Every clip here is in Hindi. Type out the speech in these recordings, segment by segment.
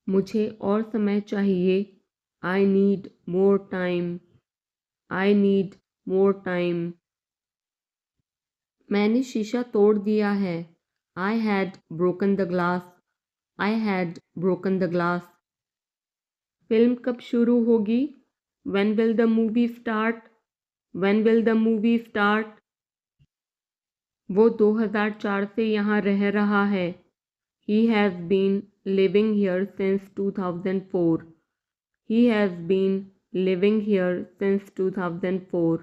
मुझे और समय चाहिए। I need more time. I need more time. मैंने शीशा तोड़ दिया है। I had broken the glass. I had broken the glass. Film कब शुरू होगी? When will the movie start? When will the movie start? वो 2004 से यहाँ रह रहा है। He has been living here since 2004. He has been living here since 2004.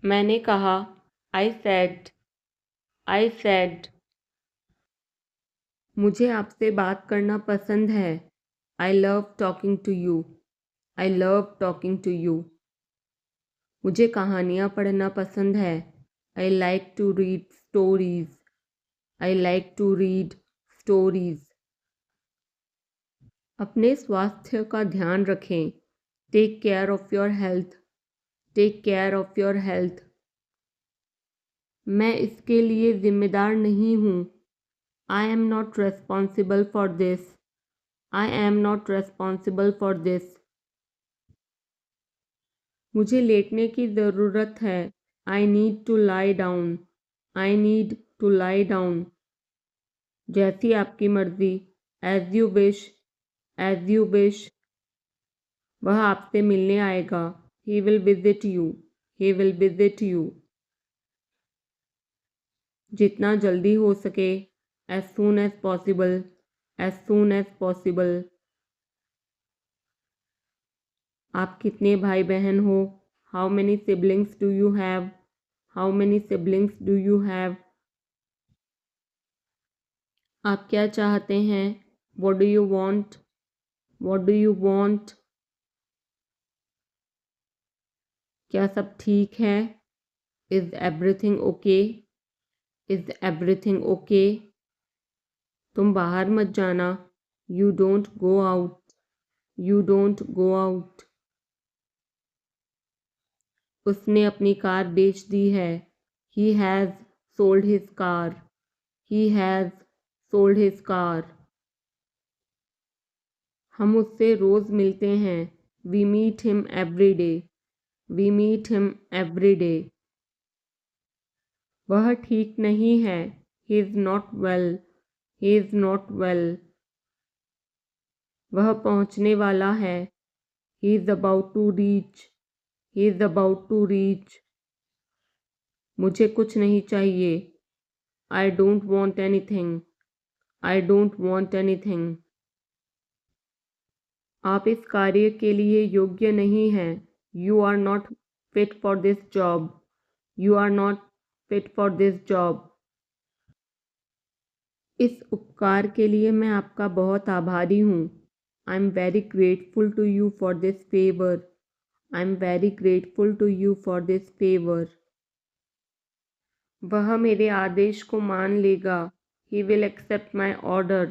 मैंने कहा। I said. I said. मुझे आपसे बात करना पसंद है। I love talking to you. I love talking to you. मुझे कहानियाँ पढ़ना पसंद है। I like to read stories. I like to read stories. अपने स्वास्थ्य का ध्यान रखें। Take care of your health. Take care of your health. मैं इसके लिए जिम्मेदार नहीं हूँ। I am not responsible for this. I am not responsible for this. मुझे लेटने की ज़रूरत है। I need to lie down. I need to lie down. जैसी आपकी मर्ज़ी। As you wish. As you wish. वह आपसे मिलने आएगा। He will visit you. He will visit you. जितना जल्दी हो सके। As soon as possible. As soon as possible. आप कितने भाई बहन हो? How many siblings do you have? How many siblings do you have? आप क्या चाहते हैं? What do you want? What do you want? क्या सब ठीक है? Is everything okay? Is everything okay? तुम बाहर मत जाना। You don't go out. You don't go out. उसने अपनी कार बेच दी है। He has sold his car. He has sold his car. हम उससे रोज़ मिलते हैं। We meet him every day. We meet him every day. वह ठीक नहीं है। He is not well. He is not well. वह पहुंचने वाला है। He is about to reach. He is about to reach. मुझे कुछ नहीं चाहिए। I don't want anything. I don't want anything. आप इस कार्य के लिए योग्य नहीं हैं। You are not fit for this job. You are not fit for this job. इस उपकार के लिए मैं आपका बहुत आभारी हूँ। I am very grateful to you for this favor. I am very grateful to you for this favor. वह मेरे आदेश को मान लेगा। He will accept my order.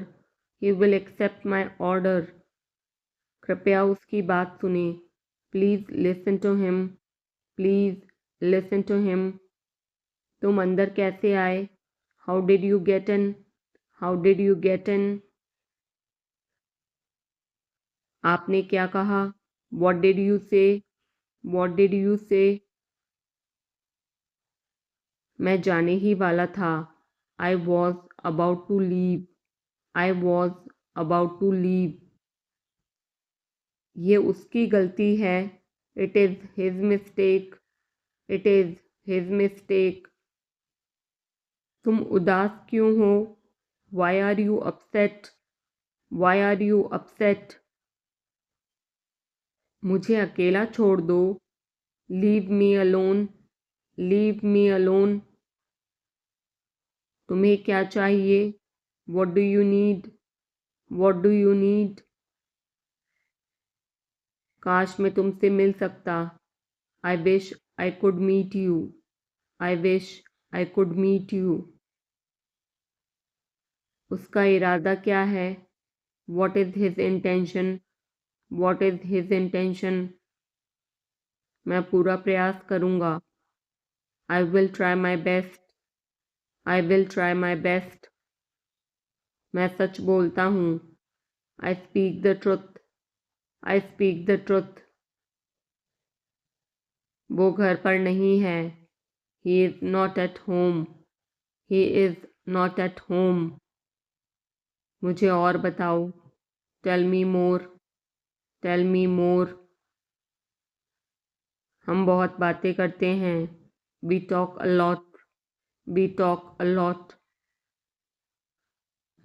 He will accept my order. कृपया उसकी बात सुने। Please listen to him. Please listen to him. तुम अंदर कैसे आए? How did you get in? How did you get in? आपने क्या कहा? What did you say? What did you say? मैं जाने ही वाला था। I was about to leave. I was about to leave. ये उसकी गलती है। It is his mistake. It is his mistake. तुम उदास क्यों हो? Why are you upset? Why are you upset? मुझे अकेला छोड़ दो। Leave me alone. Leave me alone. तुम्हें क्या चाहिए? What do you need? What do you need? काश मैं तुमसे मिल सकता। I wish I could meet you. I wish I could meet you. उसका इरादा क्या है? What is his intention? What is his intention? मैं पूरा प्रयास करूँगा। I will try my best. I will try my best. मैं सच बोलता हूँ। I speak the truth. I speak the truth. वो घर पर नहीं है। He is not at home. He is not at home. मुझे और बताओ। Tell me more. Tell me more. हम बहुत बातें करते हैं। We talk a lot. We talk a lot.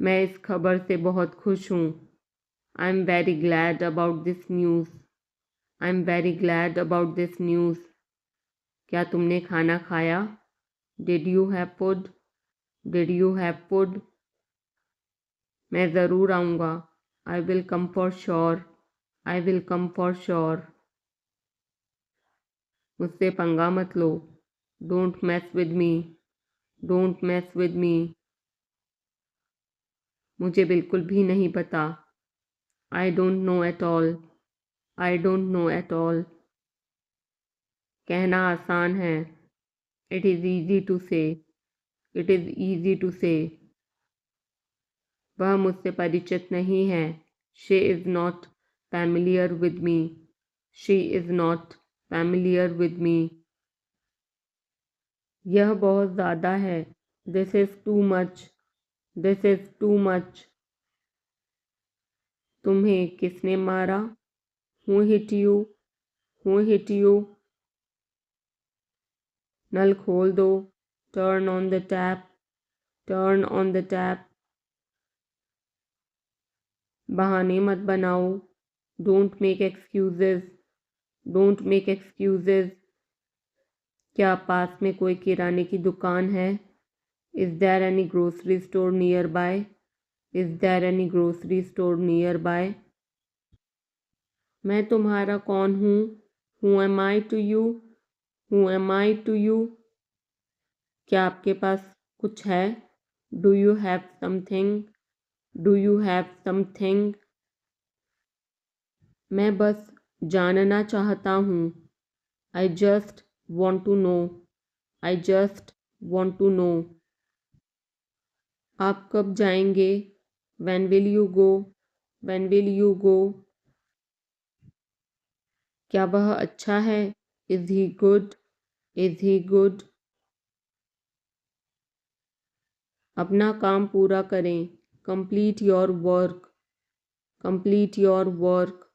मैं इस खबर से बहुत खुश हूँ। I am very glad about this news. I am very glad about this news. क्या तुमने खाना खाया? Did you have food? Did you have food? मैं ज़रूर आऊँगा। I will come for sure. I will come for sure. मुझसे पंगा मत लो। Don't mess with me. Don't mess with me. मुझे बिल्कुल भी नहीं पता। I don't know at all. I don't know at all. कहना आसान है। It is easy to say. It is easy to say. वह मुझसे परिचित नहीं है। She is not familiar with me. She is not familiar with me. यह बहुत ज़्यादा है। This is too much. This is too much. तुम्हें किसने मारा? Who hit you? Who hit you? नल खोल दो। Turn on the tap. Turn on the tap. बहाने मत बनाओ। Don't make excuses. Don't make excuses. क्या पास में कोई किराने की दुकान है? Is there any grocery store nearby? Is there any grocery store nearby? मैं तुम्हारा कौन हूँ? Who am I to you? Who am I to you? क्या आपके पास कुछ है? Do you have something? Do you have something? मैं बस जानना चाहता हूँ। I just want to know. I just want to know. आप कब जाएंगे? When will you go? When will you go? क्या वह अच्छा है? Is he good? Is he good? अपना काम पूरा करें। Complete your work. Complete your work.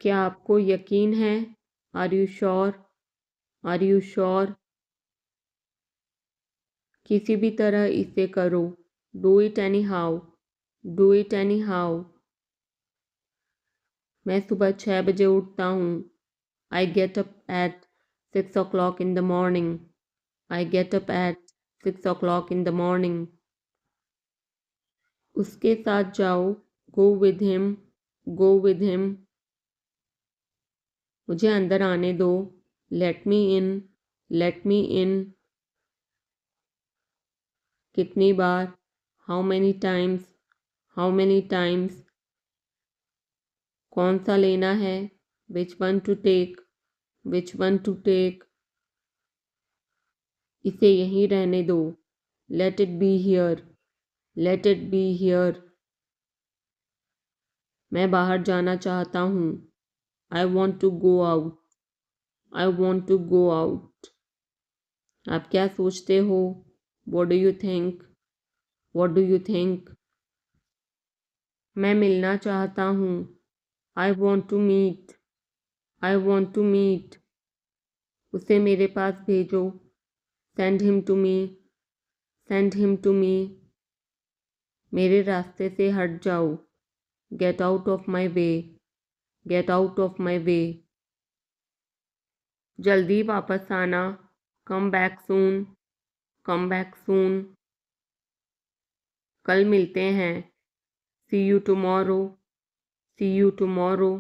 क्या आपको यकीन है? Are you sure? Are you sure? किसी भी तरह इसे करो। Do it anyhow. Do it anyhow. मैं सुबह 6 बजे उठता हूँ। I get up at 6 o'clock in the morning. I get up at 6 o'clock in the morning. उसके साथ जाओ। Go with him. Go with him. मुझे अंदर आने दो। Let me in. Let me in. कितनी बार? How many times? How many times? कौन सा लेना है? Which one to take? Which one to take? इसे यहीं रहने दो। Let it be here. Let it be here. मैं बाहर जाना चाहता हूँ। I want to go out. I want to go out. आप क्या सोचते हो? What do you think? What do you think? मैं मिलना चाहता हूँ। I want to meet. I want to meet. उसे मेरे पास भेजो। Send him to me. Send him to me. मेरे रास्ते से हट जाओ। Get out of my way. Get out of my way. जल्दी वापस आना। Come back soon. Come back soon. कल मिलते हैं। See you tomorrow. See you tomorrow.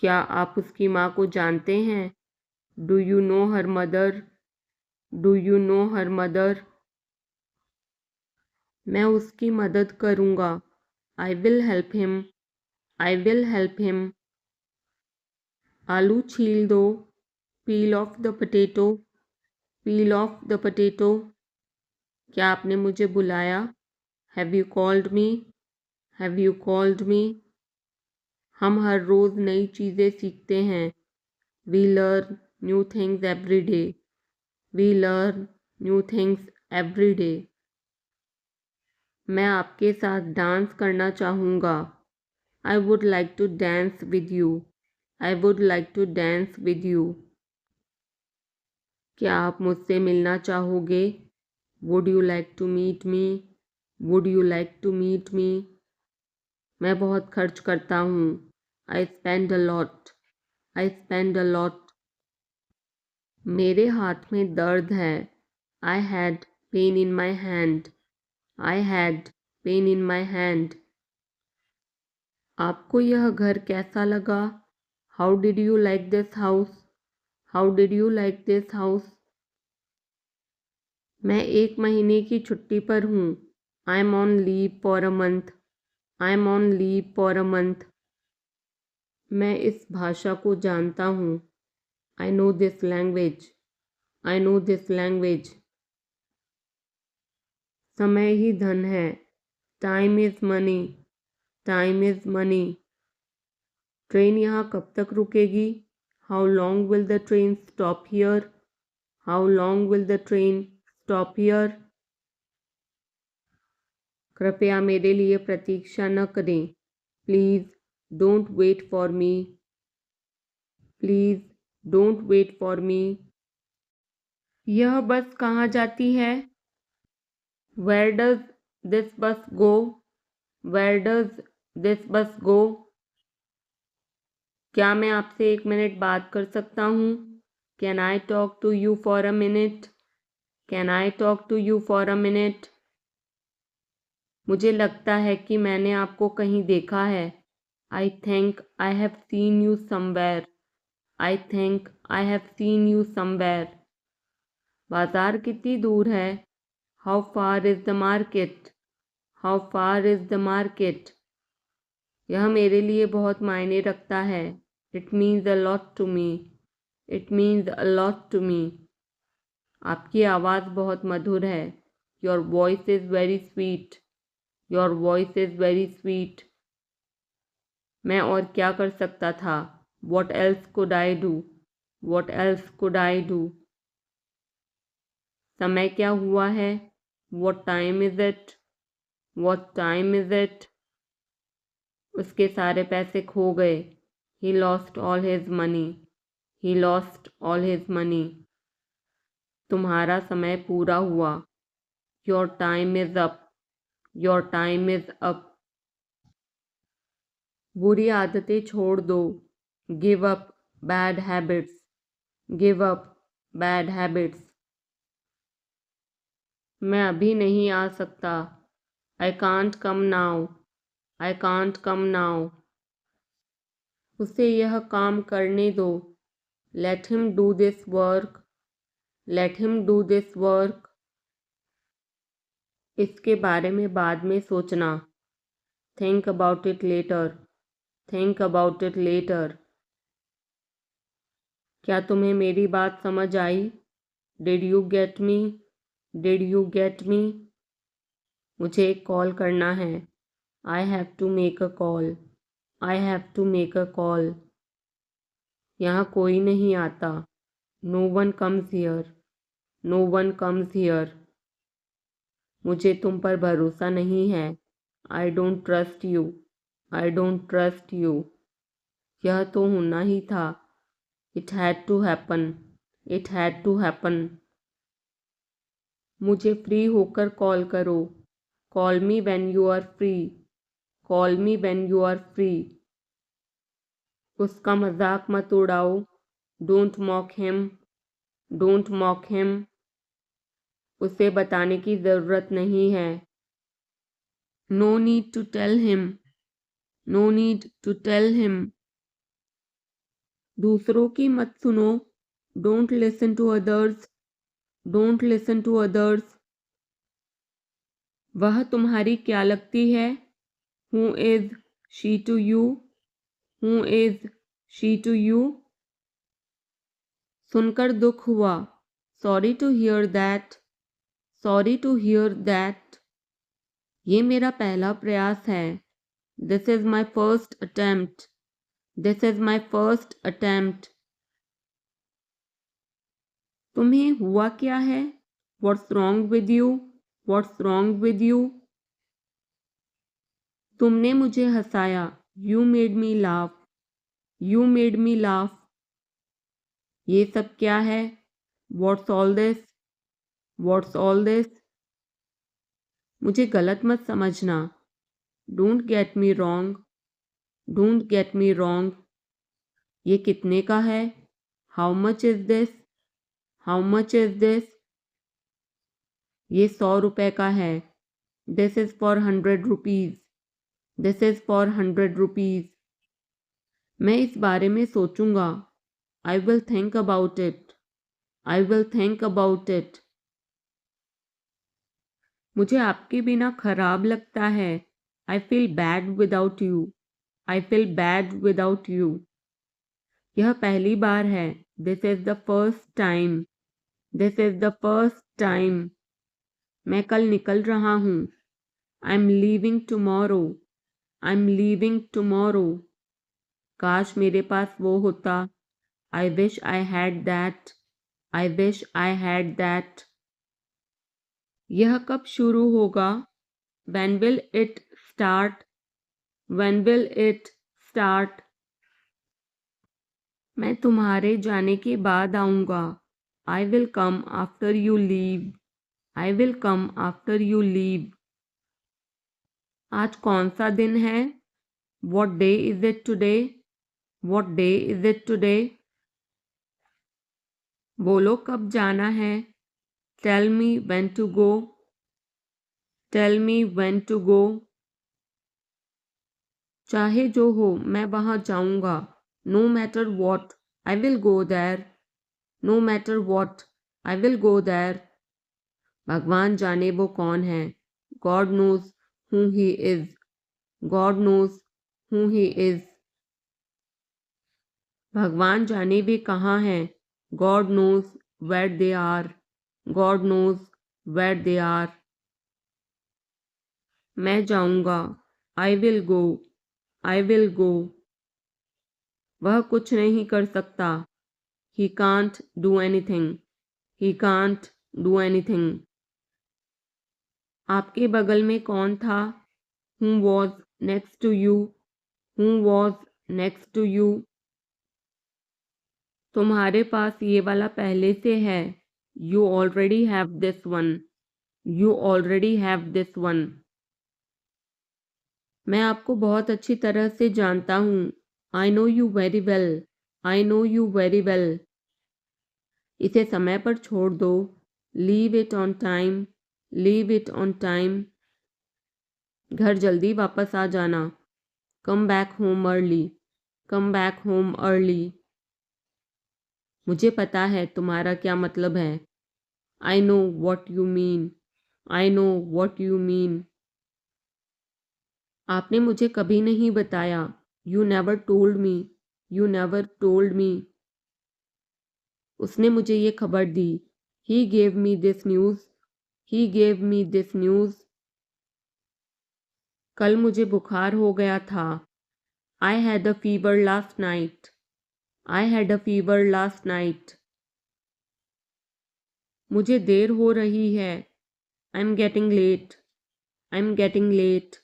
क्या आप उसकी माँ को जानते हैं? Do you know her mother? Do you know her mother? मैं उसकी मदद करूँगा। I will help him. I will help him. आलू छील दो। Peel off the potato. Peel off the potato. क्या आपने मुझे बुलाया? Have you called me? Have you called me? हम हर रोज़ नई चीज़ें सीखते हैं। We learn new things every day. We learn new things every day. मैं आपके साथ डांस करना चाहूँगा। I would like to dance with you. I would like to dance with you. क्या आप मुझसे मिलना चाहोगे? Would you like to meet me? Would you like to meet me? मैं बहुत खर्च करता हूँ। I spend a lot. I spend a lot. मेरे हाथ में दर्द है। I had pain in my hand. I had pain in my hand. आपको यह घर कैसा लगा? How did you like this house? How did you like this house? मैं 1 महीने की छुट्टी पर हूँ। I M on leave for a month. I am on leave for a month. मैं इस भाषा को जानता हूँ। I know this language. I know this language. समय ही धन है। Time is money. Time is money. Train यहाँ कब तक रुकेगी? How long will the train stop here? How long will the train stop here? कृपया मेरे लिए प्रतीक्षा न करें। Please don't wait for me. Please don't wait for me. यह बस कहाँ जाती है? वेयर डज दिस बस गो? वेयर डज दिस बस गो? क्या मैं आपसे 1 मिनट बात कर सकता हूँ? Can I talk to you for a minute? Can I talk to you for a minute? मुझे लगता है कि मैंने आपको कहीं देखा है। I think I have seen you somewhere. I think I have seen you somewhere. बाजार कितनी दूर है? How far is the market? How far is the market? यह मेरे लिए बहुत मायने रखता है। It means a lot to me. It means a lot to me. आपकी आवाज़ बहुत मधुर है। Your voice is very sweet. Your voice is very sweet. मैं और क्या कर सकता था? What else could I do? What else could I do? समय क्या हुआ है? What time is it? What time is it? उसके सारे पैसे खो गए। He lost all his money. He lost all his money. तुम्हारा समय पूरा हुआ। Your time is up. Your time is up. बुरी आदतें छोड़ दो। Give up bad habits. Give up bad habits. मैं अभी नहीं आ सकता। I can't come now. I can't come now. उसे यह काम करने दो। Let him do this work. Let him do this work. इसके बारे में बाद में सोचना। Think about it later. Think about it later. क्या तुम्हें मेरी बात समझ आई? Did you get me? Did you get me? मुझे एक कॉल करना है। I have to make a call. I have to make a call. यहाँ कोई नहीं आता। No one comes here. No one comes here. मुझे तुम पर भरोसा नहीं है। I don't trust you. I don't trust you. यह तो होना ही था। It had to happen. It had to happen. मुझे फ्री होकर कॉल करो। Call me when you are free. Call me when you are free. उसका मजाक मत उड़ाओ। Don't mock him. Don't mock him. उसे बताने की ज़रूरत नहीं है। No need to tell him. No need to tell him. दूसरों की मत सुनो। Don't listen to others. Don't listen to others. वह तुम्हारी क्या लगती है? Who is she to you? Who is she to you? सुनकर दुख हुआ। Sorry to hear that. Sorry to hear that. ये मेरा पहला प्रयास है। This is my first attempt. This is my first attempt. तुम्हें हुआ क्या है? What's wrong with you? What's wrong with you? तुमने मुझे हंसाया। You made me laugh. You made me laugh. ये सब क्या है? What's all this? What's all this? मुझे गलत मत समझना। Don't get me wrong. Don't get me wrong. ये कितने का है? How much is this? How much is this? ये 100 रुपए का है। This is for 100 rupees. This is for 100 rupees. मैं इस बारे में सोचूंगा। I will think about it. I will think about it. मुझे आपके बिना खराब लगता है। I feel bad without you. I feel bad without you. यह पहली बार है। This is the first time. This is the first time. मैं कल निकल रहा हूँ। I am leaving tomorrow. I am leaving tomorrow. काश मेरे पास वो होता। I wish I had that. I wish I had that. यह कब शुरू होगा? When will it start? When will it start? मैं तुम्हारे जाने के बाद आऊँगा। I will come after you leave. I will come after you leave. आज कौन सा दिन है? What day is it today? What day is it today? बोलो कब जाना है? Tell me when to go. Tell me when to go. चाहे जो हो मैं वहाँ जाऊँगा। No matter what, I will go there. No matter what, I will go there. भगवान जाने वो कौन है। God knows who he is. God knows who he is. भगवान जाने वे कहाँ हैं। God knows where they are. God knows where they are. मैं जाऊँगा। I will go. I will go. वह कुछ नहीं कर सकता। He can't do anything. He can't do anything. आपके बगल में कौन था? Who was next to you? Who was next to you? तुम्हारे पास ये वाला पहले से है। You already have this one. You already have this one. मैं आपको बहुत अच्छी तरह से जानता हूँ। I know you very well. I know you very well. इसे समय पर छोड़ दो। Leave it on time. Leave it on time. घर जल्दी वापस आ जाना। Come back home early. Come back home early. मुझे पता है तुम्हारा क्या मतलब है। I know what you mean. I know what you mean. आपने मुझे कभी नहीं बताया। You never told me. You never told me. उसने मुझे ये खबर दी। He gave me this news. He gave me this news. कल मुझे बुखार हो गया था। I had a fever last night. I had a fever last night. मुझे देर हो रही है। I'm getting late. I'm getting late.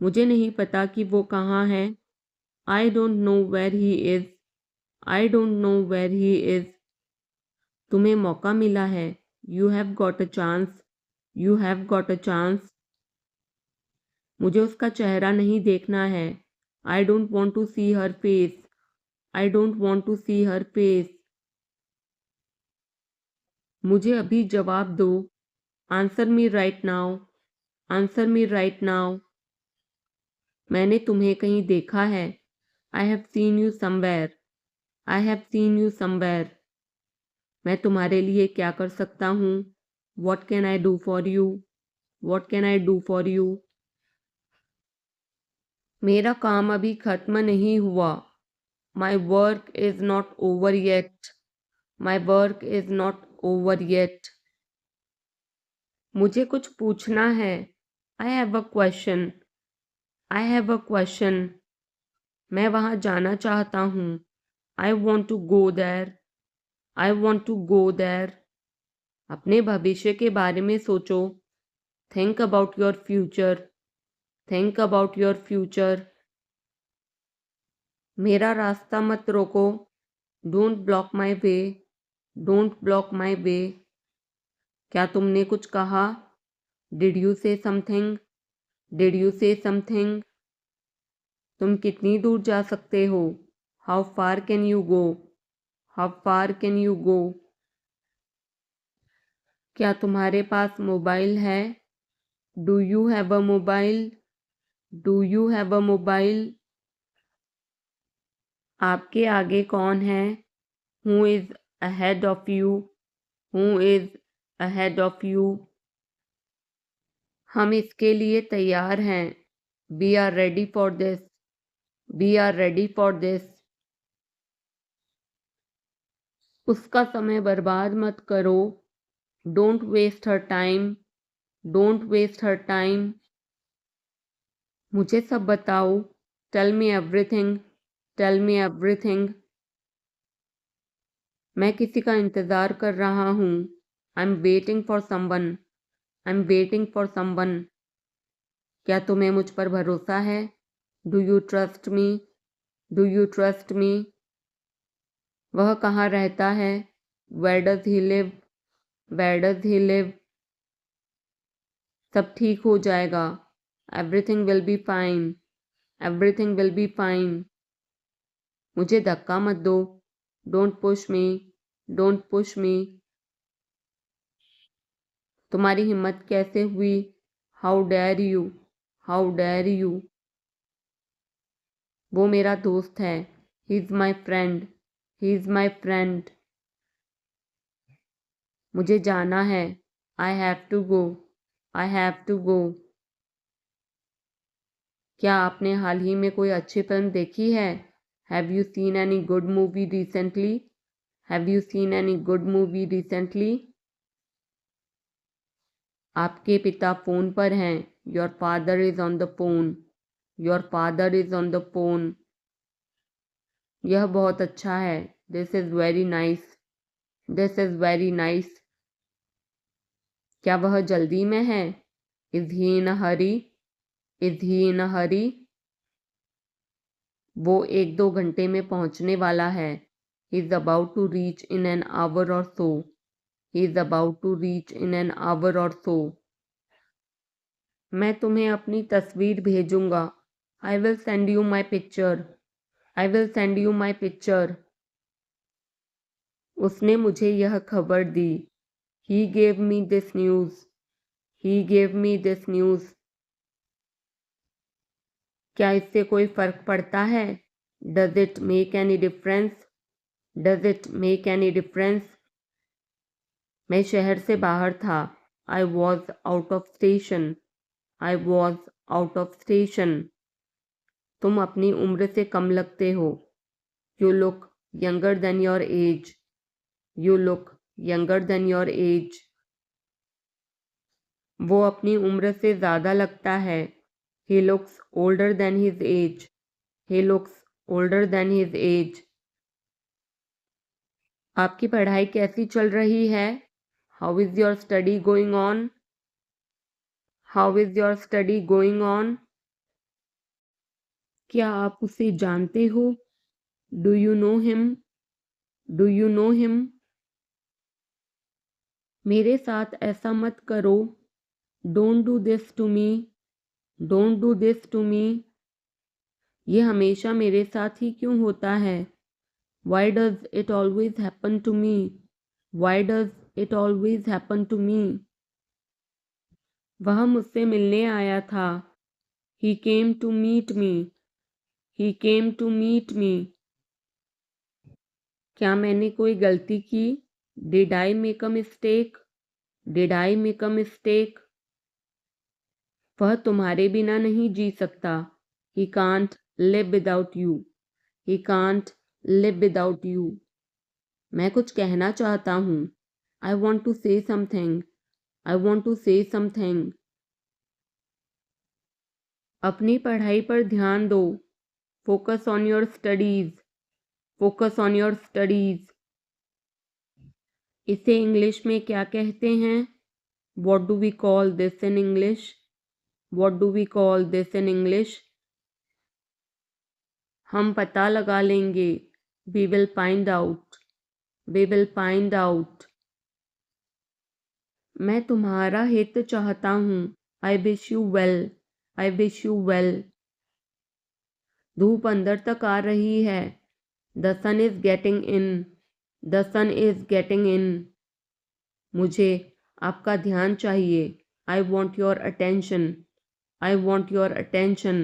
मुझे नहीं पता कि वो कहाँ है। I don't know where he is. I don't know where he is. तुम्हें मौका मिला है। You have got a chance. You have got a chance. मुझे उसका चेहरा नहीं देखना है। I don't want to see her face. I don't want to see her face. मुझे अभी जवाब दो। Answer me right now. Answer me right now. मैंने तुम्हें कहीं देखा है। I have seen you somewhere. I have seen you somewhere. मैं तुम्हारे लिए क्या कर सकता हूँ? What can I do for you? What can I do for you? मेरा काम अभी खत्म नहीं हुआ। My work is not over yet. My work is not over yet. मुझे कुछ पूछना है। I have a question. I have a question. मैं वहाँ जाना चाहता हूँ। I want to go there. I want to go there. अपने भविष्य के बारे में सोचो। Think about your future. Think about your future. मेरा रास्ता मत रोको। Don't block my way. Don't block my way. क्या तुमने कुछ कहा? Did you say something? Did you say something? तुम कितनी दूर जा सकते हो? How far can you go? How far can you go? क्या तुम्हारे पास मोबाइल है? Do you have a mobile? Do you have a mobile? आपके आगे कौन है? Who is ahead of you? Who is ahead of you? हम इसके लिए तैयार हैं। We are ready for this. We are ready for this. उसका समय बर्बाद मत करो। Don't waste her time. Don't waste her time. मुझे सब बताओ। Tell me everything. Tell me everything. मैं किसी का इंतज़ार कर रहा हूँ। I am waiting for someone. I am waiting for someone. क्या तुम्हें मुझ पर भरोसा है? Do you trust me? Do you trust me? वह कहाँ रहता है? Where does he live? Where does he live? सब ठीक हो जाएगा। Everything will be fine. Everything will be fine. मुझे धक्का मत दो। Don't push me. Don't push me. तुम्हारी हिम्मत कैसे हुई? How dare you? How dare you? वो मेरा दोस्त है। He is my friend. He is my friend. मुझे जाना है। I have to go. I have to go. क्या आपने हाल ही में कोई अच्छी फिल्म देखी है? Have you seen any good movie recently? Have you seen any good movie recently? आपके पिता फ़ोन पर हैं। Your father is on the phone. Your father is on the phone. यह बहुत अच्छा है। This is very nice. This is very nice. क्या वह जल्दी में है? Is he in a hurry? Is he in a hurry? वो 1-2 घंटे में पहुंचने वाला है। He is about to reach in an hour or so. He is about to reach in an hour or so. मैं तुम्हें अपनी तस्वीर भेजूंगा। I will send you my picture. I will send you my picture. उसने मुझे यह खबर दी। He gave me this news. He gave me this news. क्या इससे कोई फ़र्क पड़ता है? Does it make any difference? Does it make any difference? मैं शहर से बाहर था। I was out of station. I was out of station. तुम अपनी उम्र से कम लगते हो। You look younger than your age. You look younger than your age. वो अपनी उम्र से ज़्यादा लगता है। He looks older than his age. He looks older than his age. आपकी पढ़ाई कैसी चल रही है? How is your study going on? How is your study going on? क्या आप उसे जानते हो? Do you know him? Do you know him? मेरे साथ ऐसा मत करो। Don't do this to me. Don't do this to me. ये हमेशा मेरे साथ ही क्यों होता है? Why does it always happen to me? Why does it always happen to me? वह मुझसे मिलने आया था। He came to meet me. He came to meet me. क्या मैंने कोई गलती की? Did I make a mistake? Did I make a mistake? वह तुम्हारे बिना नहीं जी सकता। He can't live without you. He can't live without you. मैं कुछ कहना चाहता हूँ। I want to say something. I want to say something. अपनी पढ़ाई पर ध्यान दो. Focus on your studies. Focus on your studies. इसे इंग्लिश में क्या कहते हैं? What do we call this in English? What do we call this in English? हम पता लगा लेंगे. We will find out. We will find out. मैं तुम्हारा हित चाहता हूँ. I wish you well. I wish you well. धूप अंदर तक आ रही है. The sun is getting in. The sun is getting in. मुझे आपका ध्यान चाहिए. I want your attention. I want your attention.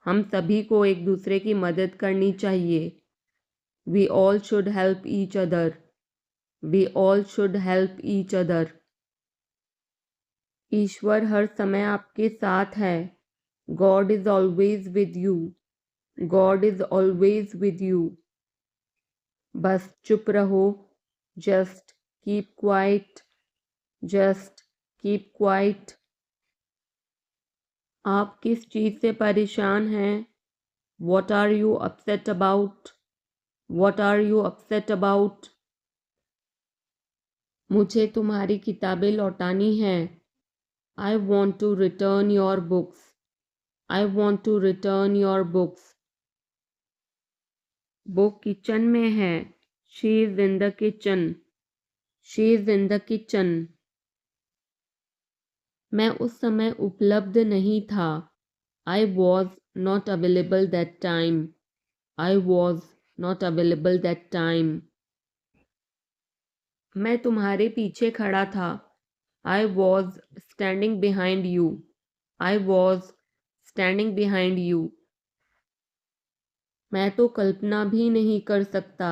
हम सभी को एक दूसरे की मदद करनी चाहिए. We all should help each other. We all should help each other. ईश्वर हर समय आपके साथ है. God is always with you. God is always with you. बस चुप रहो. Just keep quiet. Just keep quiet. आप किस चीज़ से परेशान हैं? What are you upset about? What are you upset about? मुझे तुम्हारी किताबें लौटानी हैं. I want to return your books. I want to return your books. वो किचन में है. She is in the kitchen. She is in the kitchen. मैं उस समय उपलब्ध नहीं था. I was not available that time. I was not available that time. मैं तुम्हारे पीछे खड़ा था. I was standing behind you. I was standing behind you. मैं तो कल्पना भी नहीं कर सकता.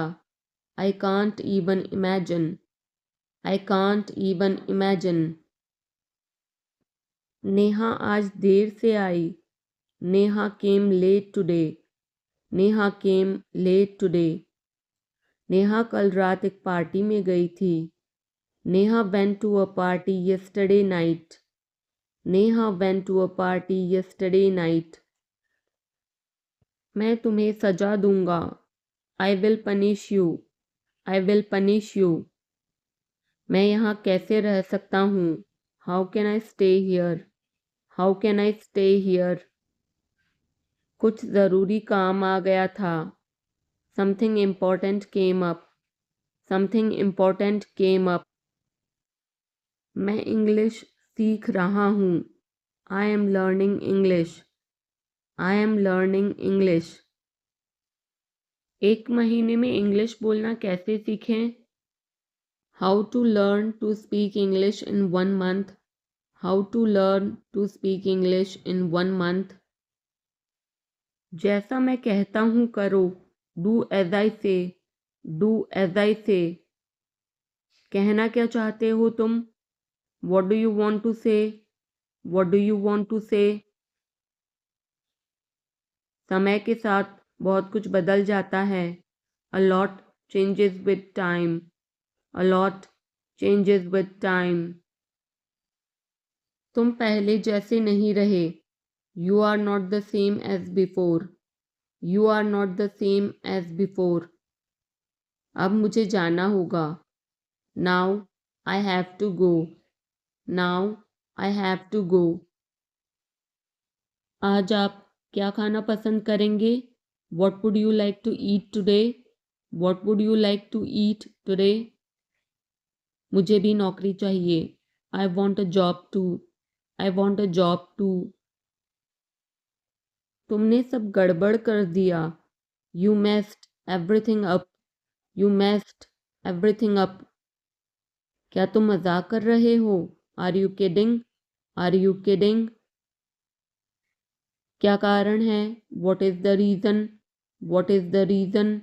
I can't even imagine. I can't even imagine. Neha आज देर से आई. Neha came late today. Neha came late today. Neha कल रात एक पार्टी में गई थी. Neha went to a party yesterday night. Neha went to a party yesterday night. मैं तुम्हें सजा दूंगा. I will punish you. I will punish you. मैं यहाँ कैसे रह सकता हूँ? How can I stay here? How can I stay here? कुछ ज़रूरी काम आ गया था. Something important came up. Something important came up. मैं इंग्लिश सीख रहा हूँ. I am learning English. I am learning English. एक महीने में इंग्लिश बोलना कैसे सीखें? How to learn to speak English in 1 month. How to learn to speak English in 1 month. जैसा मैं कहता हूँ करो. Do as I say. Do as I say. कहना क्या चाहते हो तुम? What do you want to say? What do you want to say? समय के साथ बहुत कुछ बदल जाता है. A lot changes with time. A lot changes with time. तुम पहले जैसे नहीं रहे. You are not the same as before. You are not the same as before. अब मुझे जाना होगा. Now I have to go. Now I have to go. आज आप क्या खाना पसंद करेंगे? What would you like to eat today? What would you like to eat today? मुझे भी नौकरी चाहिए. I want a job too. I want a job too. तुमने सब गड़बड़ कर दिया. You messed everything up. You messed everything up. क्या तुम मजाक कर रहे हो? Are you kidding? Are you kidding? क्या कारण है? What is the reason? What is the reason?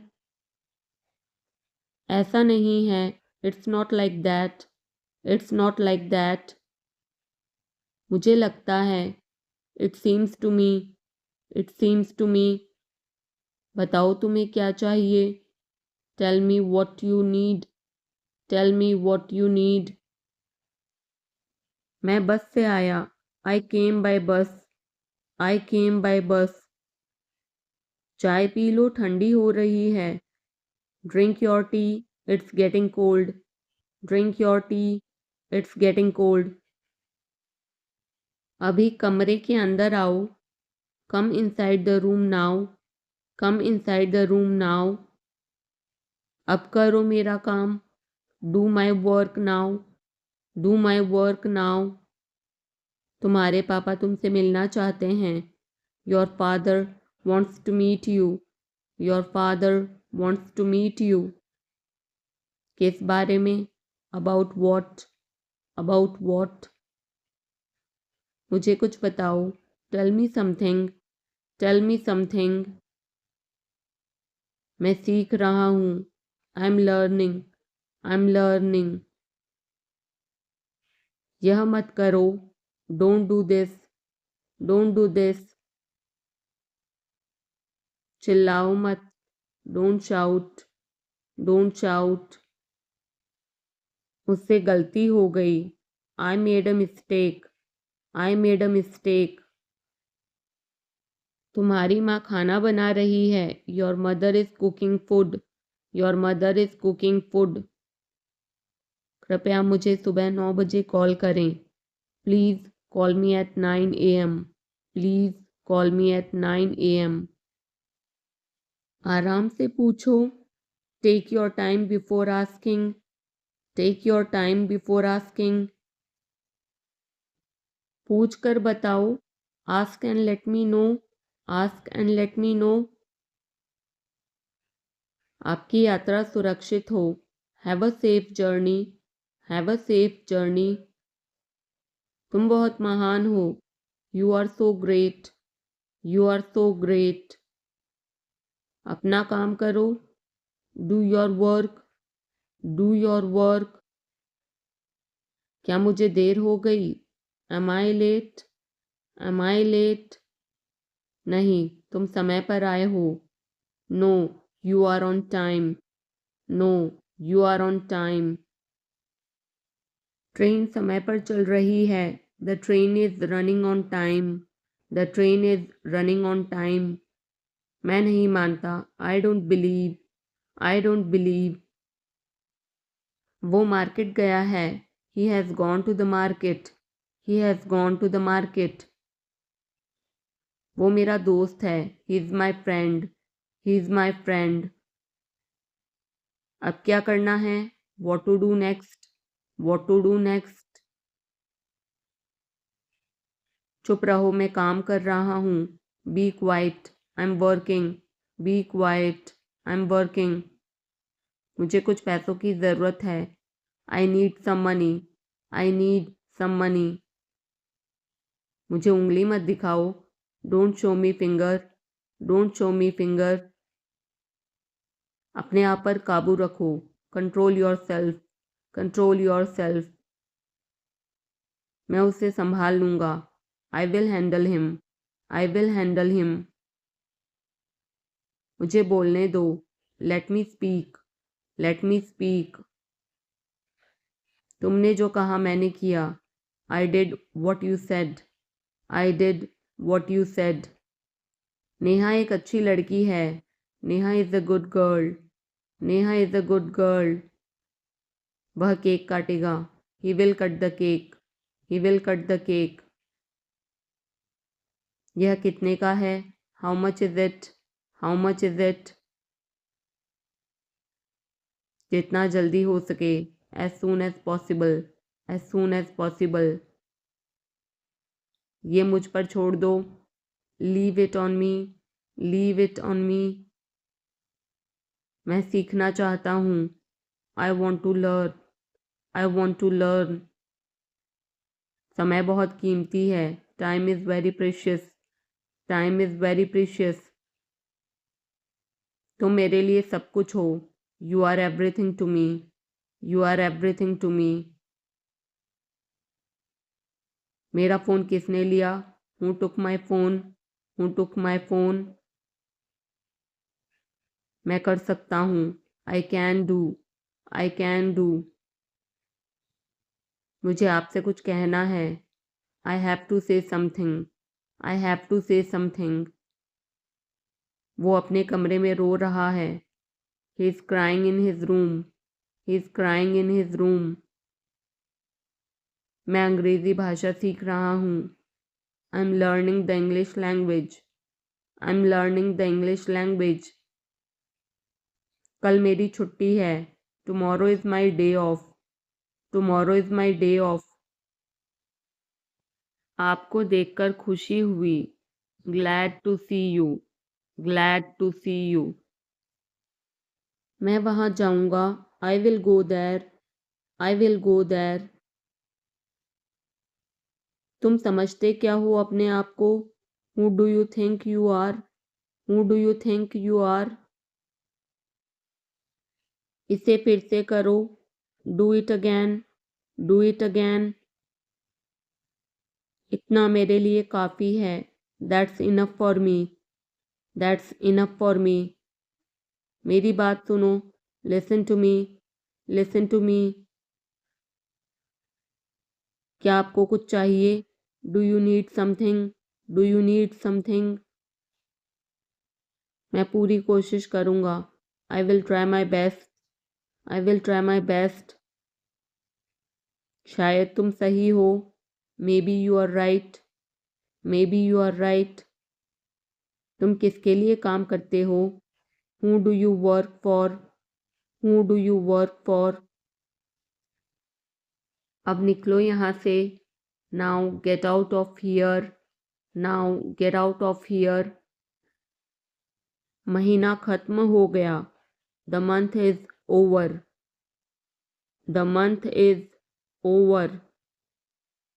ऐसा नहीं है. It's not like that. It's not like that. मुझे लगता है. It seems to me. It seems to me. बताओ तुम्हें क्या चाहिए? Tell me what you need. Tell me what you need. मैं बस से आया। आई केम बाय बस। आई केम बाय बस। चाय पी लो, ठंडी हो रही है। Drink your tea, it's getting cold. Drink your tea, it's getting cold. अभी कमरे के अंदर आओ। Come inside the room now. Come inside the room now. अब करो मेरा काम। Do my work now. Do my work now. तुम्हारे पापा तुमसे मिलना चाहते हैं। Your father wants to meet you. Your father wants to meet you. किस बारे में? About what? About what? मुझे कुछ बताओ। Tell me something. Tell me something. मैं सीख रहा हूँ। I am learning. I am learning. यह मत करो। Don't do this. Don't do this. चिल्लाओ मत। Don't shout. Don't shout. मुझसे गलती हो गई। I made a mistake. I made a mistake. तुम्हारी माँ खाना बना रही है। Your mother is cooking food. Your mother is cooking food. कृपया मुझे सुबह 9 बजे कॉल करें। Please call me at 9 AM। Please call me at 9 AM। आराम से पूछो। Take your time before asking. Take your time before asking. पूछ कर बताओ। Ask and let me know. Ask and let me know. आपकी यात्रा सुरक्षित हो। Have a safe journey. Have a safe journey. तुम बहुत महान हो। You are so great. You are so great. अपना काम करो। Do your work. Do your work. क्या मुझे देर हो गई? Am I late? Am I late? नहीं, तुम समय पर आए हो। No, you are on time. No, you are on time. Train समय पर चल रही है। The train is running on time. The train is running on time. मैं नहीं मानता। I don't believe. I don't believe. वो मार्केट गया है। He has gone to the market. He has gone to the market. वो मेरा दोस्त है। He is my friend. He is my friend. अब क्या करना है? What to do next? What to do next? चुप रहो, मैं काम कर रहा हूँ। Be quiet, I am working. Be quiet, I am working. मुझे कुछ पैसों की ज़रूरत है। I need some money. I need some money. मुझे उंगली मत दिखाओ। Don't show me finger. Don't show me finger. अपने आप पर काबू रखो। Control your self. Control your self. मैं उसे संभाल लूँगा। I will handle him. I will handle him. मुझे बोलने दो। Let me speak. Let me speak. तुमने जो कहा मैंने किया। I did what you said. I did what you said. Neha एक अच्छी लड़की है। Neha is a good girl. Neha is a good girl. वह केक काटेगा। He will cut the cake. He will cut the cake. यह कितने का है? How much is it? How much is it? जितना जल्दी हो सके। As soon as possible. As soon as possible. ये मुझ पर छोड़ दो। Leave it on me. Leave it on me. मैं सीखना चाहता हूँ। I want to learn. I want to learn. समय बहुत कीमती है। Time is very precious. Time is very precious. तुम मेरे लिए सब कुछ हो। You are everything to me. You are everything to me. मेरा फ़ोन किसने लिया? Who took my phone? Who took my phone? मैं कर सकता हूँ। I can do. I can do. मुझे आपसे कुछ कहना है। I have to say something. I have to say something. वो अपने कमरे में रो रहा है। He is crying in his room. He is crying in his room. मैं अंग्रेज़ी भाषा सीख रहा हूँ। I am learning the English language. I am learning the English language. कल मेरी छुट्टी है। Tomorrow is my day off. Tomorrow is my day off. आपको देखकर खुशी हुई। Glad to see you. Glad to see you. मैं वहाँ जाऊँगा। I will go there. I will go there. तुम समझते क्या हो अपने आप को? Who do you think you are? Who do you think you are? इसे फिर से करो। Do it again. Do it again. इतना मेरे लिए काफ़ी है। That's enough for me. That's enough for me. मेरी बात सुनो। Listen to me. Listen to me. क्या आपको कुछ चाहिए? Do you need something? Do you need something? मैं पूरी कोशिश करूँगा। I will try my best. I will try my best. शायद तुम सही हो। Maybe you are right. Maybe you are right. तुम किसके लिए काम करते हो? Who do you work for? Who do you work for? अब निकलो यहाँ से। Now get out of here. Now get out of here. महीना खत्म हो गया। The month is over. The month is over.